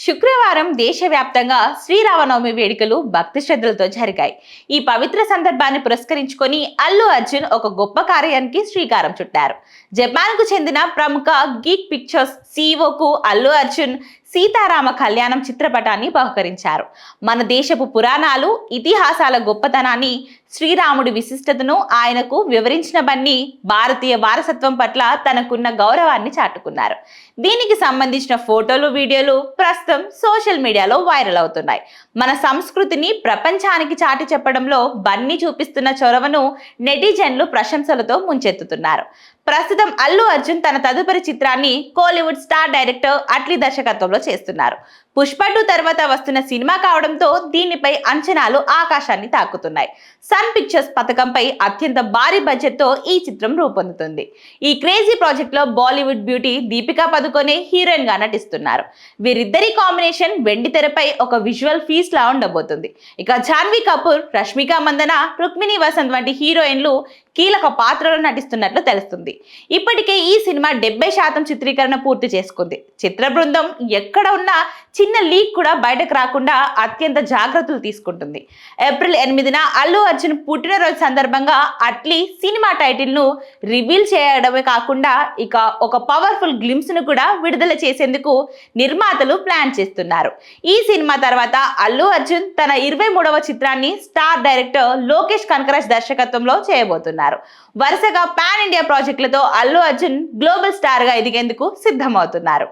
శుక్రవారం దేశవ్యాప్తంగా శ్రీరామనవమి వేడుకలు భక్తి శ్రద్ధలతో జరిగాయి. ఈ పవిత్ర సందర్భాన్ని పురస్కరించుకొని అల్లు అర్జున్ ఒక గొప్ప కార్యానికి శ్రీకారం చుట్టారు. జపాన్ కు చెందిన ప్రముఖ గీక్ పిక్చర్స్ సీఈఓకు అల్లు అర్జున్ సీతారామ కళ్యాణం చిత్రపటాన్ని బహుకరించారు. మన దేశపు పురాణాలు, ఇతిహాసాల గొప్పతనాన్ని, శ్రీరాముడి విశిష్టతను ఆయనకు వివరించిన బన్ని భారతీయ వారసత్వం పట్ల తనకున్న గౌరవాన్ని చాటుకున్నారు. దీనికి సంబంధించిన ఫోటోలు, వీడియోలు ప్రస్తుతం సోషల్ మీడియాలో వైరల్ అవుతున్నాయి. మన సంస్కృతిని ప్రపంచానికి చాటి చెప్పడంలో బన్నీ చూపిస్తున్న చొరవను నెటిజన్లు ప్రశంసలతో ముంచెత్తుతున్నారు. ప్రస్తుతం అల్లు అర్జున్ తన తదుపరి చిత్రాన్ని కోలీవుడ్ స్టార్ డైరెక్టర్ అట్లీ దర్శకత్వంలో చేస్తున్నారు. పుష్ప 2 తర్వాత వస్తున్న సినిమా కావడంతో దీనిపై అంచనాలు ఆకాశాన్ని తాకుతున్నాయి. సన్ పిక్చర్స్ పథకంపై అత్యంత భారీ బడ్జెట్ తో ఈ చిత్రం రూపొందుతుంది. ఈ క్రేజీ ప్రాజెక్ట్ లో బాలీవుడ్ బ్యూటీ దీపికా పదుకొనే హీరోయిన్ గా నటిస్తున్నారు. వీరిద్దరి కాంబినేషన్ వెండి తెరపై ఒక విజువల్ ఫీస్ట్ లా ఉండబోతుంది. ఇక జాన్వీ కపూర్, రష్మిక మందన, రుక్మిణి వసంత్ వంటి హీరోయిన్లు కీలక పాత్రలో నటిస్తున్నట్లు తెలుస్తుంది. ఇప్పటికే ఈ సినిమా 70% చిత్రీకరణ పూర్తి చేసుకుంది. చిత్ర బృందం ఎక్కడ ఉన్నా చిన్న లీక్ కూడా బయటకు రాకుండా అత్యంత జాగ్రత్తలు తీసుకుంటుంది. ఏప్రిల్ 8న అల్లు అర్జున్ పుట్టినరోజు సందర్భంగా అట్లీ సినిమా టైటిల్ ను రివీల్ చేయడమే కాకుండా ఇక ఒక పవర్ఫుల్ గ్లిమ్స్ ను కూడా విడుదల చేసేందుకు నిర్మాతలు ప్లాన్ చేస్తున్నారు. ఈ సినిమా తర్వాత అల్లు అర్జున్ తన 23వ చిత్రాన్ని స్టార్ డైరెక్టర్ లోకేష్ కనకరాజ్ దర్శకత్వంలో చేయబోతున్నారు. వరుసగా పాన్ ఇండియా ప్రాజెక్టులతో అల్లు అర్జున్ గ్లోబల్ స్టార్ గా ఎదిగేందుకు సిద్ధమవుతున్నారు.